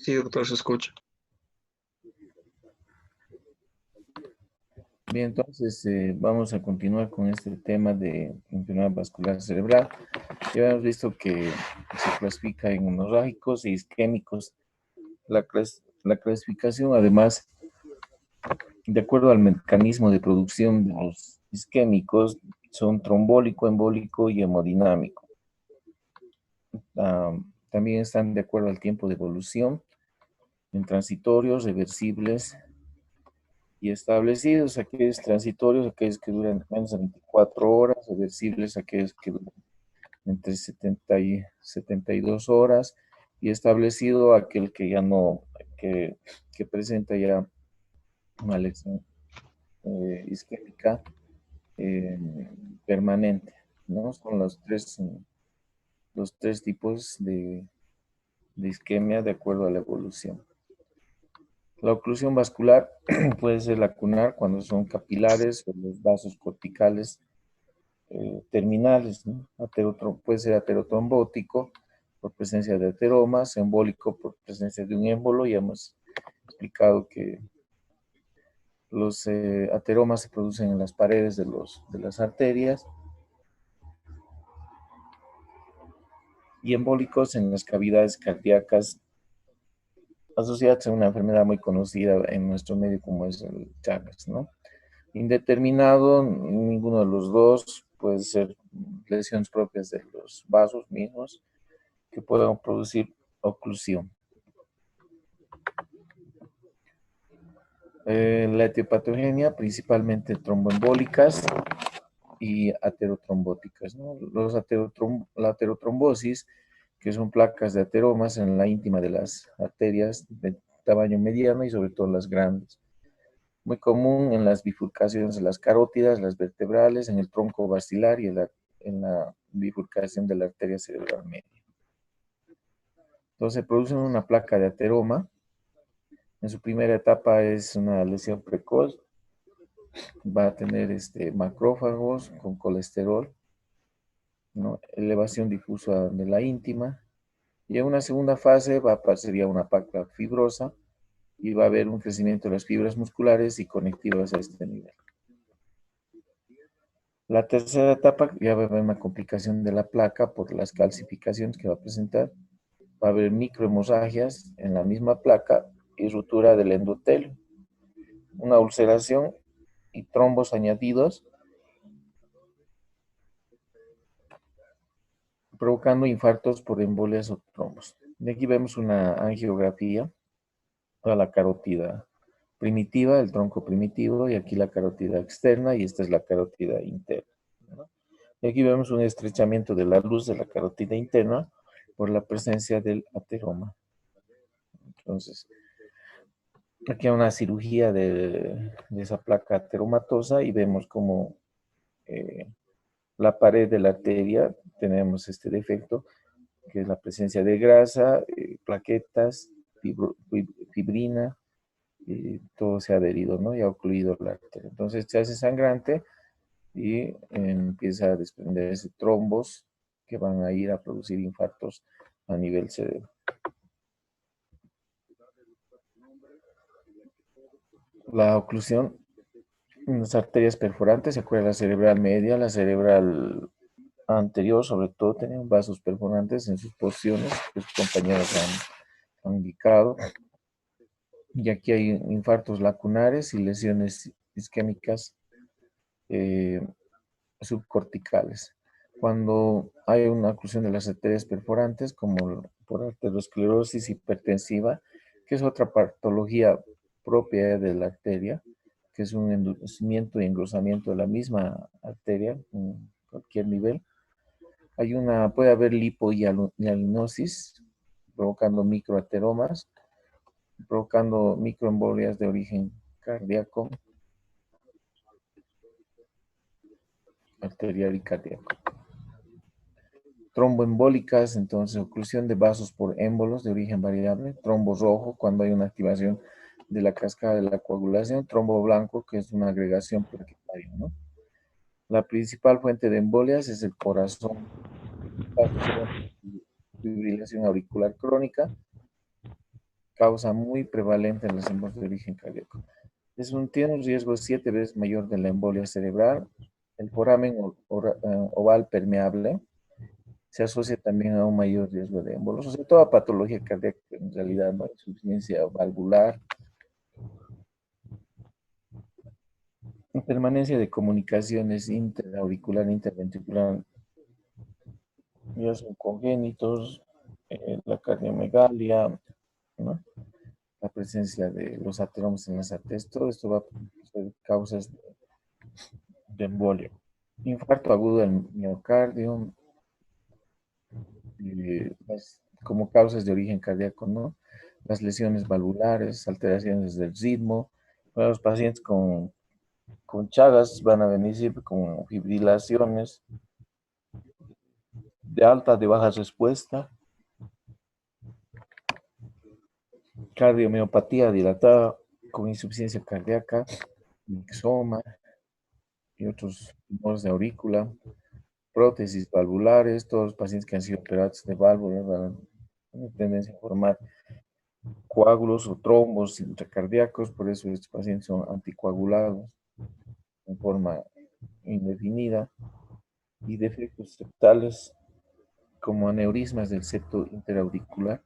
Sí, doctor, se escucha. Bien, entonces vamos a continuar con este tema de enfermedad vascular cerebral. Ya hemos visto que se clasifica en hemorrágicos e isquémicos. La clasificación, además, de acuerdo al mecanismo de producción de los isquémicos, son trombólico, embólico y hemodinámico. También están de acuerdo al tiempo de evolución, en transitorios, reversibles y establecidos, aquellos transitorios, aquellos que duran menos de 24 horas, reversibles, aquellos que duran entre 70 y 72 horas, y establecido aquel que ya no, que presenta ya una lesión isquémica eh, permanente, ¿no? Son los tres tipos de isquemia de acuerdo a la evolución. La oclusión vascular puede ser lacunar cuando son capilares o los vasos corticales terminales, ¿no? Puede ser aterotrombótico por presencia de ateromas, embólico por presencia de un émbolo. Ya hemos explicado que los ateromas se producen en las paredes de las arterias y embólicos en las cavidades cardíacas asociadas a una enfermedad muy conocida en nuestro medio como es el Chagas, ¿no? Indeterminado, ninguno de los dos, puede ser lesiones propias de los vasos mismos que puedan producir oclusión. La etiopatogenia, principalmente tromboembólicas y aterotrombóticas, ¿no? La aterotrombosis, que son placas de ateromas en la íntima de las arterias de tamaño mediano y sobre todo las grandes. Muy común en las bifurcaciones de las carótidas, las vertebrales, en el tronco basilar y en la bifurcación de la arteria cerebral media. Entonces producen una placa de ateroma. En su primera etapa es una lesión precoz. Va a tener macrófagos con colesterol, ¿no? Elevación difusa de la íntima. Y en una segunda fase sería una placa fibrosa y va a haber un crecimiento de las fibras musculares y conectivas a este nivel. La tercera etapa ya va a haber una complicación de la placa por las calcificaciones que va a presentar. Va a haber microhemorragias en la misma placa y ruptura del endotelio, una ulceración y trombos añadidos, provocando infartos por embolias o trombos. De aquí vemos una angiografía a la carótida primitiva, el tronco primitivo, y aquí la carótida externa, y esta es la carótida interna, ¿no? Y aquí vemos un estrechamiento de la luz de la carótida interna por la presencia del ateroma. Entonces, aquí hay una cirugía de esa placa ateromatosa y vemos como la pared de la arteria, tenemos este defecto, que es la presencia de grasa, plaquetas, fibrina, y todo se ha adherido, ¿no? Y ha ocluido la arteria. Entonces se hace sangrante y empieza a desprenderse trombos que van a ir a producir infartos a nivel cerebro. La oclusión en las arterias perforantes, se acuerda la cerebral media, la cerebral anterior, sobre todo, tenían vasos perforantes en sus porciones, que sus compañeros han indicado. Y aquí hay infartos lacunares y lesiones isquémicas subcorticales. Cuando hay una oclusión de las arterias perforantes, como por arteriosclerosis hipertensiva, que es otra patología propia de la arteria, que es un endurecimiento y engrosamiento de la misma arteria en cualquier nivel. Puede haber lipohialinosis, provocando microateromas, provocando microembolias de origen cardíaco, arterial y cardíaco. Tromboembólicas, entonces oclusión de vasos por émbolos de origen variable. Trombo rojo, cuando hay una activación de la cascada de la coagulación. Trombo blanco, que es una agregación plaquetaria, ¿no? La principal fuente de embolias es el corazón. Fibrilación auricular crónica, causa muy prevalente en las embolias de origen cardíaco. Tiene un riesgo 7 veces mayor de la embolia cerebral. El foramen oval permeable se asocia también a un mayor riesgo de embolos. O sea, toda patología cardíaca, en realidad, ¿no? Insuficiencia valvular, permanencia de comunicaciones interauricular, interventricular, ya son congénitos, la cardiomegalia, ¿no? La presencia de los ateromas en las arterias, todo esto va a ser causas de embolia. Infarto agudo del miocardio, como causas de origen cardíaco, ¿no? Las lesiones valvulares, alteraciones del ritmo. Para los pacientes con Chagas van a venir siempre con fibrilaciones de alta, de baja respuesta, cardiomiopatía dilatada con insuficiencia cardíaca, mixoma y otros tumores de aurícula, prótesis valvulares. Todos los pacientes que han sido operados de válvulas van a tener tendencia a formar coágulos o trombos intracardíacos, por eso estos pacientes son anticoagulados en forma indefinida, y defectos septales como aneurismas del septo interauricular.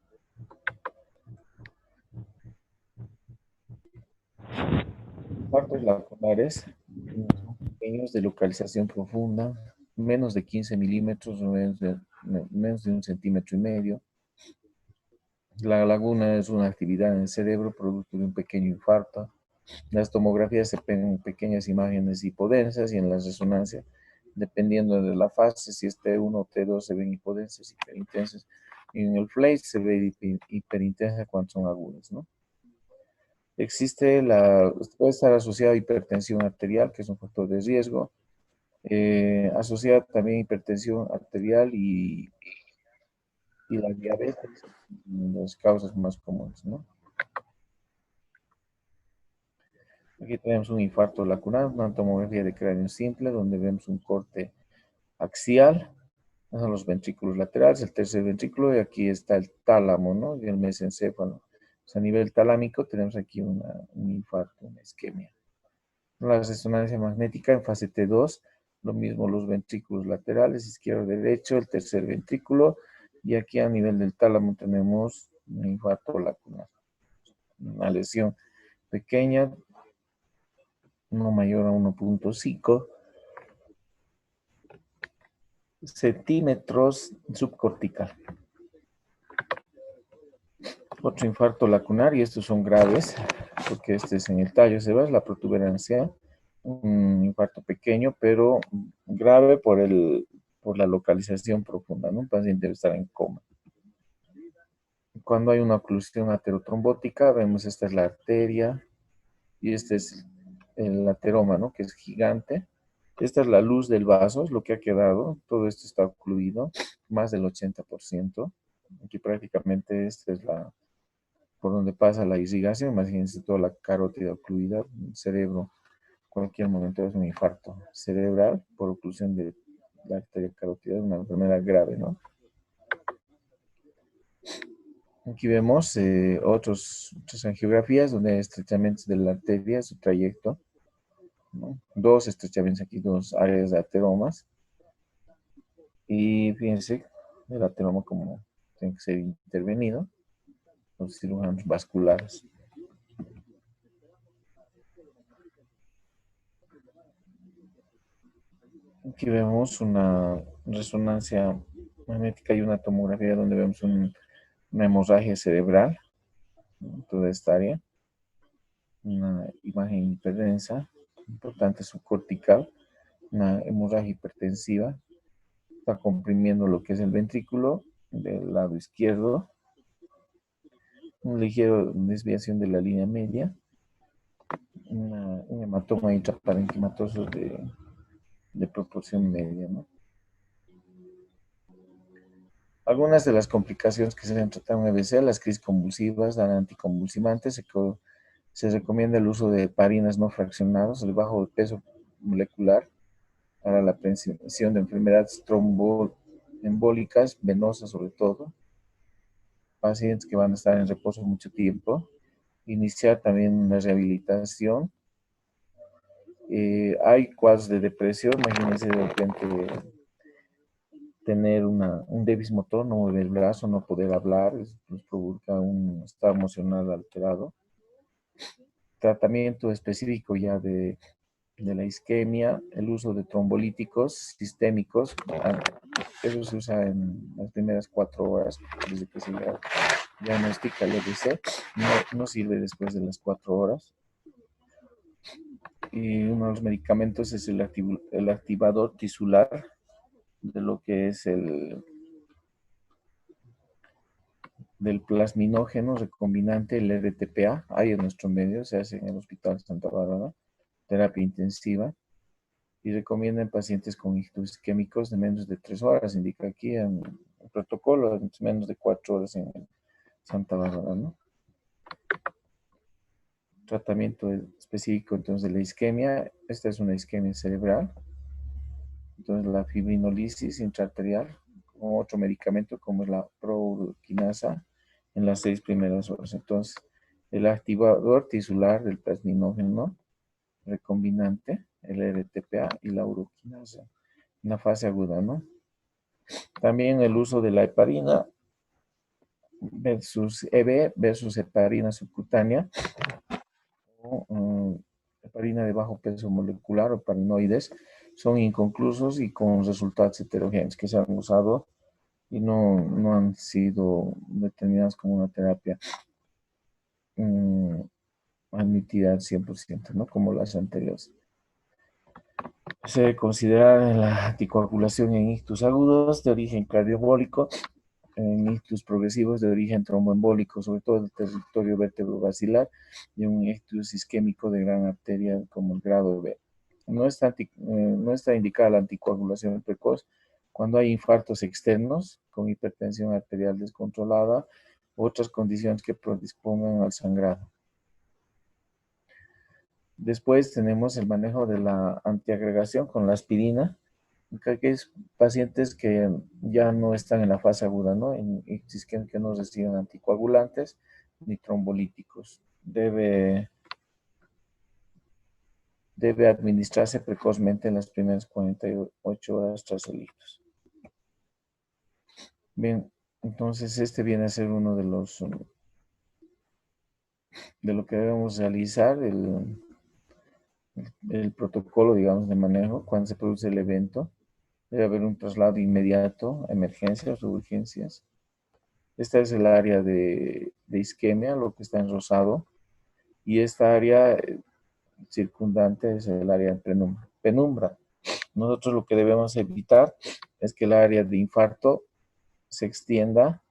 Infartos lacunares son pequeños de localización profunda, menos de 15 milímetros, menos de 1,5 centímetros. La laguna es una actividad en el cerebro producto de un pequeño infarto. Las tomografías se ven en pequeñas imágenes hipodensas, y en la resonancia, dependiendo de la fase, si es T1 o T2, se ven hipodensas, hiperintensas. Y en el FLACE se ve hiperintensa cuando son agudas, ¿no? Puede estar asociada a hipertensión arterial, que es un factor de riesgo, asociada también a hipertensión arterial y la diabetes, las causas más comunes, ¿no? Aquí tenemos un infarto lacunar, una tomografía de cráneo simple, donde vemos un corte axial, son los ventrículos laterales, el tercer ventrículo, y aquí está el tálamo, ¿no? Y el mesencéfalo. O sea, a nivel talámico tenemos aquí un infarto, una isquemia. La resonancia magnética en fase T2, lo mismo los ventrículos laterales, izquierdo, derecho, el tercer ventrículo, y aquí a nivel del tálamo tenemos un infarto lacunar, una lesión pequeña, no mayor a 1,5 centímetros subcortical. Otro infarto lacunar, y estos son graves, porque este es en el tallo, se ve la protuberancia, un infarto pequeño, pero grave por la localización profunda, ¿no? Un paciente debe estar en coma. Cuando hay una oclusión aterotrombótica, vemos esta es la arteria, y este es el ateroma, ¿no? Que es gigante. Esta es la luz del vaso, es lo que ha quedado. Todo esto está ocluido, más del 80%. Aquí prácticamente esta es por donde pasa la irrigación. Imagínense toda la carótida ocluida, el cerebro. Cualquier momento es un infarto cerebral por oclusión de la arteria carótida, es una enfermedad grave, ¿no? Aquí vemos otras angiografías donde hay estrechamientos de la arteria, su trayecto, ¿no? Dos estrechamientos aquí, dos áreas de ateromas. Y fíjense, el ateroma como tiene que ser intervenido, los cirujanos vasculares. Aquí vemos una resonancia magnética y una tomografía donde vemos una hemorragia cerebral en toda esta área, una imagen hiperdensa, importante subcortical, una hemorragia hipertensiva, está comprimiendo lo que es el ventrículo del lado izquierdo, un ligero desviación de la línea media, un hematoma intraparenquimatoso de proporción media, ¿no? Algunas de las complicaciones que se deben tratar en EBC, las crisis convulsivas, dan anticonvulsivantes, se recomienda el uso de heparinas no fraccionadas, el bajo peso molecular para la prevención de enfermedades tromboembólicas, venosas sobre todo. pacientes que van a estar en reposo mucho tiempo. Iniciar también una rehabilitación. Hay cuadros de depresión, imagínense de repente tener un déficit motor, no mover el brazo, no poder hablar, nos provoca un estado emocional alterado. Tratamiento específico ya de la isquemia, el uso de trombolíticos sistémicos, eso se usa en las primeras 4 horas, desde que se diagnostica el EBC, no sirve después de las 4 horas. Y uno de los medicamentos es el activador tisular de lo que es del plasminógeno recombinante, el RTPA, hay en nuestro medio, se hace en el Hospital Santa Bárbara, terapia intensiva, y recomienda en pacientes con ictus isquémicos de menos de 3 horas, indica aquí en el protocolo, menos de 4 horas en Santa Bárbara, ¿no? Tratamiento específico entonces de la isquemia, esta es una isquemia cerebral, entonces la fibrinolisis intraarterial, con otro medicamento como es la prourquinasa, en las 6 primeras horas. Entonces, el activador tisular del plasminógeno recombinante, el RTPA y la uroquinasa, en la fase aguda, ¿no? También el uso de la heparina versus EB versus heparina subcutánea, o heparina de bajo peso molecular o parinoides, son inconclusos y con resultados heterogéneos que se han usado y no han sido determinados como una terapia admitida al 100%, ¿no? Como las anteriores. Se debe considerar la anticoagulación en ictus agudos de origen cardiobólico, en ictus progresivos de origen tromboembólico, sobre todo el territorio vertebrovascular, y un ictus isquémico de gran arteria como el grado B. No está indicada la anticoagulación precoz cuando hay infartos externos con hipertensión arterial descontrolada u otras condiciones que predispongan al sangrado. Después tenemos el manejo de la antiagregación con la aspirina, que es pacientes que ya no están en la fase aguda, ¿no? Que no reciben anticoagulantes ni trombolíticos. Debe administrarse precozmente en las primeras 48 horas tras el ictus. Bien, entonces este viene a ser uno de los de lo que debemos realizar, el protocolo, digamos, de manejo cuando se produce el evento. Debe haber un traslado inmediato, emergencias o urgencias. Esta es el área de isquemia, lo que está en rosado. Y esta área circundante es el área de penumbra. Nosotros lo que debemos evitar es que el área de infarto se extienda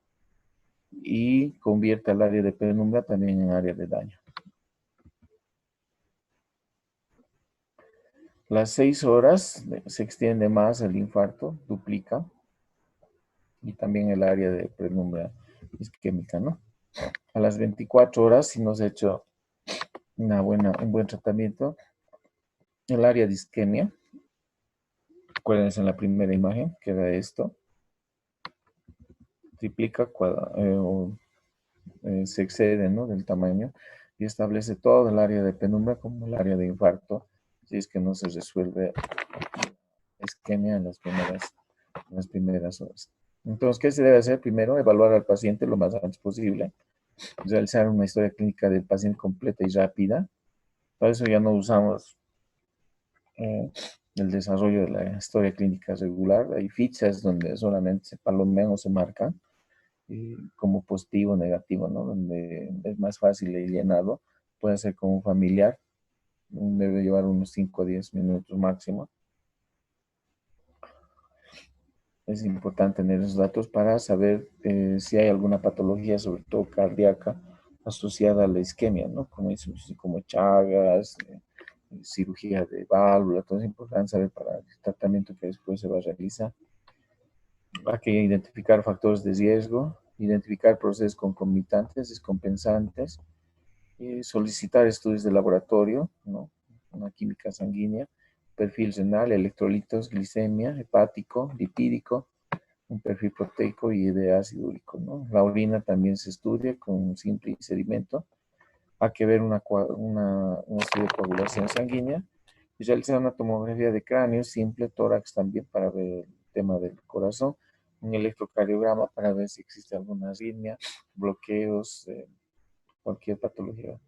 y convierta el área de penumbra también en área de daño. Las 6 horas se extiende más el infarto, duplica, y también el área de penumbra isquémica, ¿no? A las 24 horas, si no se ha hecho un buen tratamiento, el área de isquemia, acuérdense en la primera imagen, queda esto, triplica se excede, ¿no?, del tamaño y establece todo el área de penumbra como el área de infarto, si es que no se resuelve la isquemia en las primeras horas. Entonces, ¿qué se debe hacer? Primero, evaluar al paciente lo más antes posible, realizar una historia clínica del paciente completa y rápida. Para eso ya no usamos el desarrollo de la historia clínica regular. Hay fichas donde solamente se palomean o se marcan como positivo o negativo, ¿no? Donde es más fácil el llenado. Puede ser como un familiar. Debe llevar unos 5 o 10 minutos máximo. Es importante tener esos datos para saber si hay alguna patología, sobre todo cardíaca, asociada a la isquemia, ¿no? Como Chagas, cirugía de válvula. Todo es importante saber para el tratamiento que después se va a realizar. Hay que identificar factores de riesgo, identificar procesos concomitantes, descompensantes, y solicitar estudios de laboratorio, ¿no? Una química sanguínea, perfil renal, electrolitos, glicemia, hepático, lipídico, un perfil proteico y de ácido úrico, ¿no? La orina también se estudia con simple sedimento. Hay que ver un estudio de coagulación sanguínea y realizar una tomografía de cráneo simple, tórax también para ver el tema del corazón, un electrocardiograma para ver si existe alguna arritmia, bloqueos, cualquier patología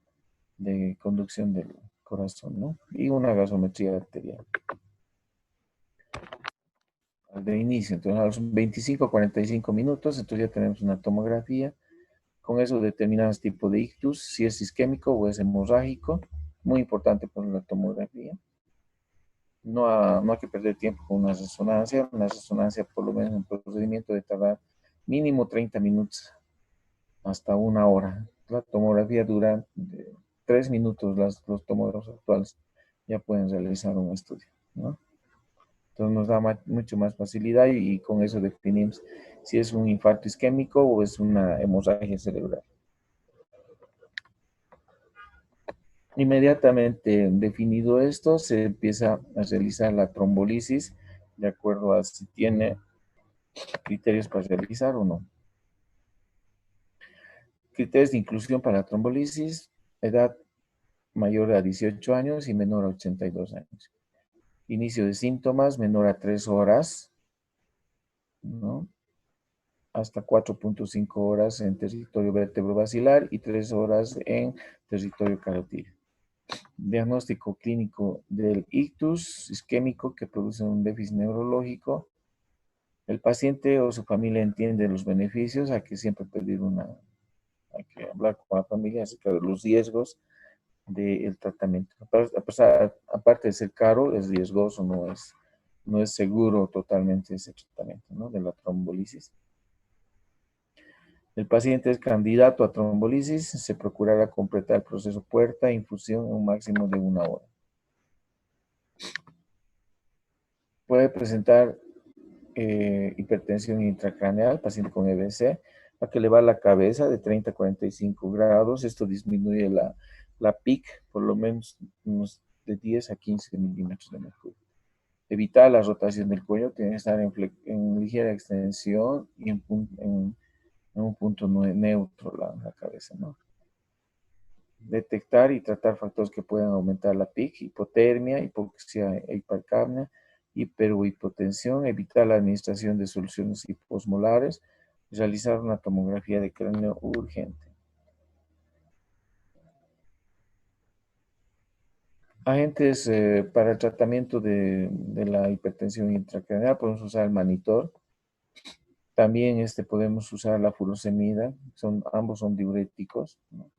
de conducción del corazón, ¿no? Y una gasometría arterial. De inicio, entonces a los 25 a 45 minutos, entonces ya tenemos una tomografía. Con eso determinamos tipo de ictus, si es isquémico o es hemorrágico. Muy importante por la tomografía. No hay que perder tiempo con una resonancia. Una resonancia, por lo menos en procedimiento, de tardar mínimo 30 minutos hasta una hora. La tomografía dura 3 minutos, los tomógrafos actuales ya pueden realizar un estudio, ¿no? Entonces nos da mucho más facilidad y con eso definimos si es un infarto isquémico o es una hemorragia cerebral. Inmediatamente definido esto, se empieza a realizar la trombolisis de acuerdo a si tiene criterios para realizar o no. Criterios de inclusión para la trombolisis: edad mayor a 18 años y menor a 82 años. Inicio de síntomas menor a 3 horas, ¿no? Hasta 4.5 horas en territorio vertebrovascular y 3 horas en territorio carotídeo. Diagnóstico clínico del ictus isquémico que produce un déficit neurológico. El paciente o su familia entiende los beneficios, hay que siempre hay que hablar con la familia acerca de los riesgos del tratamiento. Aparte de ser caro, es riesgoso, no es seguro totalmente ese tratamiento, ¿no? De la trombolisis. El paciente es candidato a trombolisis, se procurará completar el proceso puerta, infusión en un máximo de una hora. Puede presentar hipertensión intracraneal, paciente con EBC, a que elevar la cabeza de 30 a 45 grados. Esto disminuye la PIC por lo menos unos de 10 a 15 milímetros de mercurio. Evitar la rotación del cuello, tiene que estar en ligera extensión y en un punto neutro la cabeza, ¿no? Detectar y tratar factores que puedan aumentar la PIC: hipotermia, hipoxia e hipercapnia, hiperhipotensión, evitar la administración de soluciones hiposmolares, realizar una tomografía de cráneo urgente. Agentes para el tratamiento de la hipertensión intracraneal, podemos usar el Manitor. También podemos usar la furosemida, ambos son diuréticos, ¿no?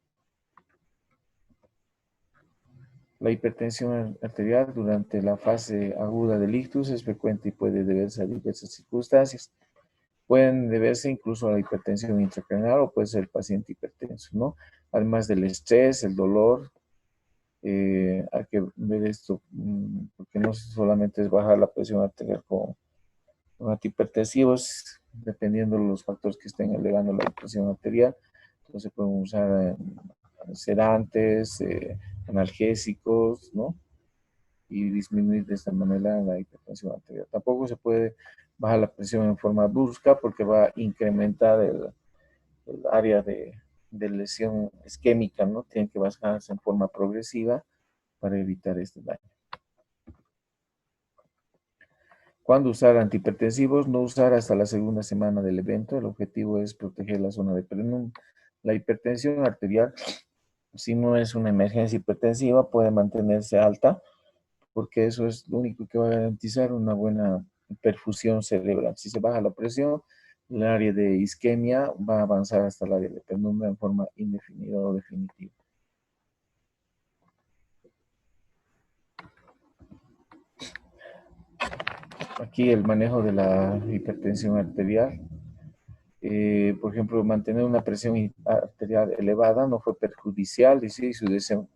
La hipertensión arterial durante la fase aguda del ictus es frecuente y puede deberse a diversas circunstancias. Pueden deberse incluso a la hipertensión intracraneal o puede ser el paciente hipertenso, ¿no? Además del estrés, el dolor, hay que ver esto, porque no solamente es bajar la presión arterial con antihipertensivos, dependiendo de los factores que estén elevando la presión arterial. Entonces pueden usar sedantes, analgésicos, ¿no? Y disminuir de esta manera la hipertensión arterial. Tampoco se puede bajar la presión en forma brusca porque va a incrementar el área de lesión isquémica, ¿no? Tiene que bajarse en forma progresiva para evitar este daño. ¿Cuándo usar antihipertensivos? No usar hasta la segunda semana del evento. El objetivo es proteger la zona de plenum. La hipertensión arterial, si no es una emergencia hipertensiva, puede mantenerse alta, porque eso es lo único que va a garantizar una buena perfusión cerebral. Si se baja la presión, el área de isquemia va a avanzar hasta el área de penumbra en forma indefinida o definitiva. Aquí el manejo de la hipertensión arterial. Por ejemplo, mantener una presión arterial elevada no fue perjudicial, y sí, su descenso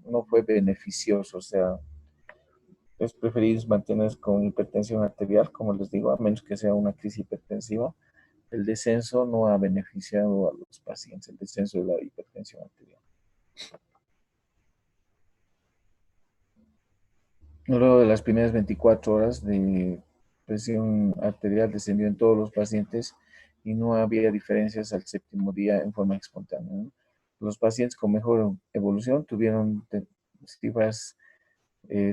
no fue beneficioso. O sea, es preferible mantenerse con hipertensión arterial, como les digo, a menos que sea una crisis hipertensiva. El descenso no ha beneficiado a los pacientes, el descenso de la hipertensión arterial. Luego de las primeras 24 horas presión arterial descendió en todos los pacientes y no había diferencias al séptimo día en forma espontánea, ¿no? Los pacientes con mejor evolución tuvieron cifras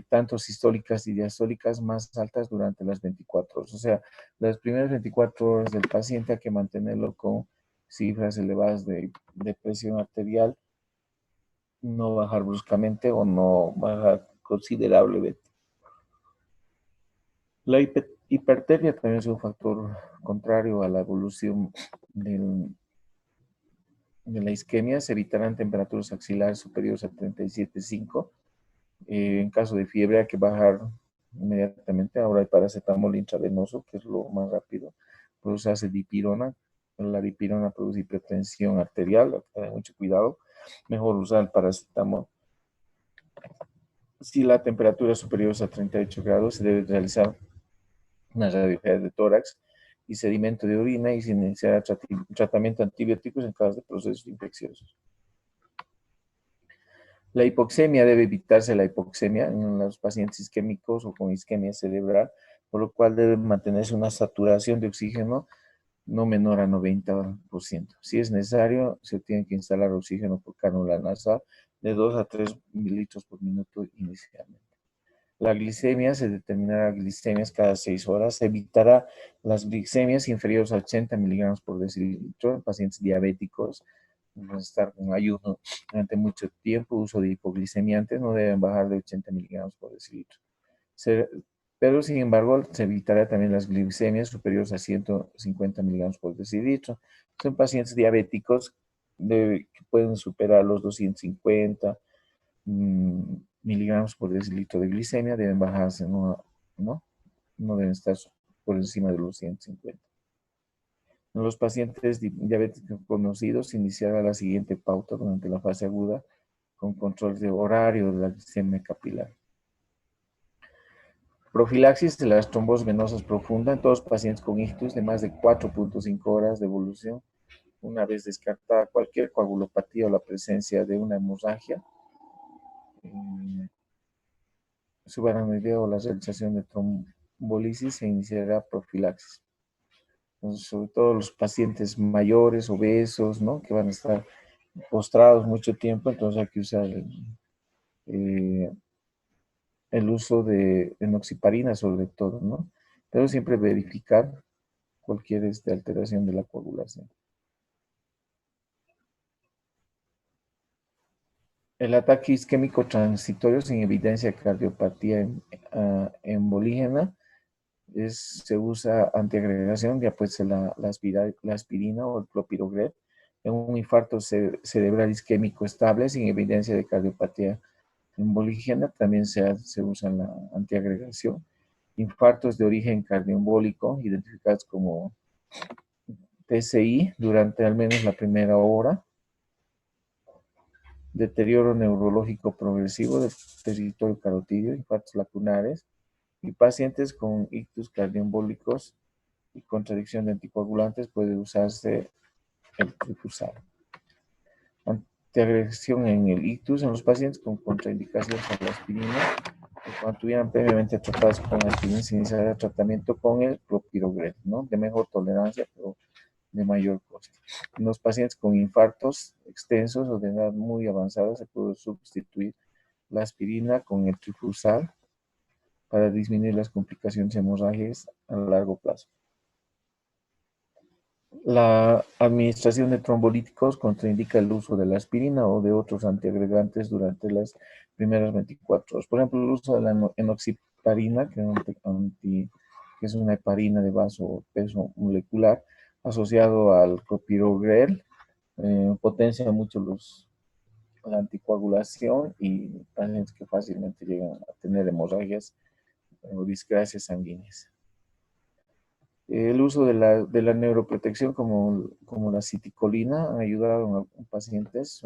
tanto sistólicas y diastólicas más altas durante las 24 horas. O sea, las primeras 24 horas del paciente hay que mantenerlo con cifras elevadas de presión arterial, no bajar bruscamente o no bajar considerablemente. La hipertermia también es un factor contrario a la evolución del, de la isquemia. Se evitarán temperaturas axilares superiores a 37,5. En caso de fiebre hay que bajar inmediatamente. Ahora hay paracetamol intravenoso, que es lo más rápido. Puede usarse dipirona. La dipirona produce hipertensión arterial, hay que tener mucho cuidado. Mejor usar el paracetamol. Si la temperatura es superior a 38 grados, se debe realizar una radiografía de tórax y sedimento de orina y se iniciará tratamiento antibióticos en caso de procesos infecciosos. La hipoxemia debe evitarse la hipoxemia en los pacientes isquémicos o con isquemia cerebral, por lo cual debe mantenerse una saturación de oxígeno no menor a 90%. Si es necesario, se tiene que instalar oxígeno por cánula nasal de 2 a 3 mililitros por minuto inicialmente. La glicemia se determinará glicemias cada 6 horas. Se evitará las glicemias inferiores a 80 miligramos por decilitro en pacientes diabéticos. Estar con ayuno durante mucho tiempo, uso de hipoglicemiantes, no deben bajar de 80 miligramos por decilitro. Pero, sin embargo, se evitará también las glicemias superiores a 150 miligramos por decilitro. Son pacientes diabéticos que pueden superar los 250 miligramos por decilitro de glicemia, deben bajarse, no deben estar por encima de los 150. En los pacientes diabéticos conocidos, se iniciará la siguiente pauta durante la fase aguda con control de horario de la glicemia capilar. Profilaxis de las trombosis venosas profundas en todos los pacientes con ictus de más de 4.5 horas de evolución, una vez descartada cualquier coagulopatía o la presencia de una hemorragia, subaracnoidea o la realización de trombolisis, se iniciará profilaxis. Entonces, sobre todo los pacientes mayores, obesos, ¿no? Que van a estar postrados mucho tiempo, entonces hay que usar el uso de enoxiparina sobre todo, ¿no? Pero siempre verificar cualquier alteración de la coagulación. El ataque isquémico transitorio sin evidencia de cardiopatía embolígena se usa antiagregación, ya puede ser la aspirina o el clopidogrel. En un infarto cerebral isquémico estable sin evidencia de cardiopatía embolígena también se usa la antiagregación. Infartos de origen cardioembólico identificados como TCI durante al menos la primera hora. Deterioro neurológico progresivo del territorio carotidio, infartos lacunares y pacientes con ictus cardioembólicos y contradicción de anticoagulantes puede usarse el trifusal. Antiagregación en el ictus en los pacientes con contraindicaciones a la aspirina, cuando estuvieran previamente tratados con aspirina, se iniciará el tratamiento con el clopidogrel, ¿no? De mejor tolerancia, pero de mayor costo. En los pacientes con infartos extensos o de edad muy avanzada se puede sustituir la aspirina con el trifusal para disminuir las complicaciones hemorrágicas a largo plazo. La administración de trombolíticos contraindica el uso de la aspirina o de otros antiagregantes durante las primeras 24 horas. Por ejemplo, el uso de la enoxiparina, que es una heparina de bajo peso molecular, asociado al clopidogrel, potencia mucho la anticoagulación y pacientes que fácilmente llegan a tener hemorragias o discrasias sanguíneas. El uso de la neuroprotección como la citicolina ha ayudado a pacientes,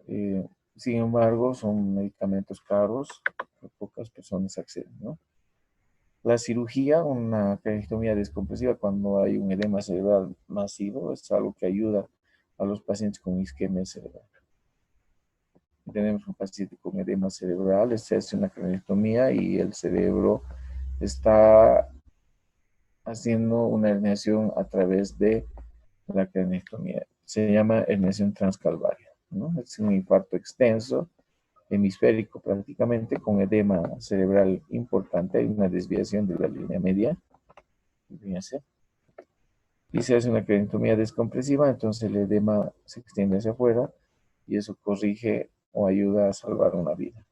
sin embargo, son medicamentos caros que pocas personas acceden, ¿no? La cirugía, una craniotomía descompresiva cuando hay un edema cerebral masivo, es algo que ayuda a los pacientes con isquemia cerebral. Tenemos un paciente con edema cerebral, se hace una craniotomía y el cerebro está haciendo una herniación a través de la craniotomía. Se llama herniación transcalvaria, ¿no? Es un infarto extenso, hemisférico prácticamente, con edema cerebral importante. Hay una desviación de la línea media. Fíjense. Y se hace una craniotomía descompresiva, entonces el edema se extiende hacia afuera y eso corrige o ayuda a salvar una vida.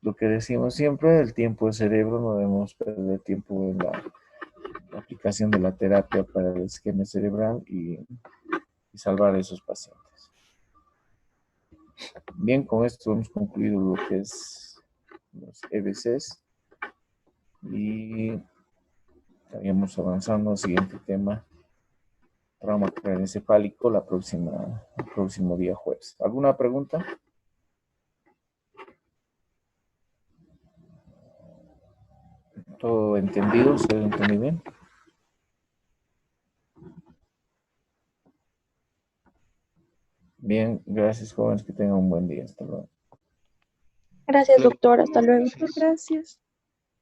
Lo que decimos siempre, el tiempo del cerebro, no debemos perder tiempo en la aplicación de la terapia para el esquema cerebral y salvar a esos pacientes. Bien, con esto hemos concluido lo que es los EBCs y estaríamos avanzando al siguiente tema, trauma craneoencefálico, el próximo día jueves. ¿Alguna pregunta? ¿Todo entendido? ¿Se lo entendí bien? Bien, gracias jóvenes, que tengan un buen día. Hasta luego. Gracias, doctor. Hasta luego. Gracias. Gracias.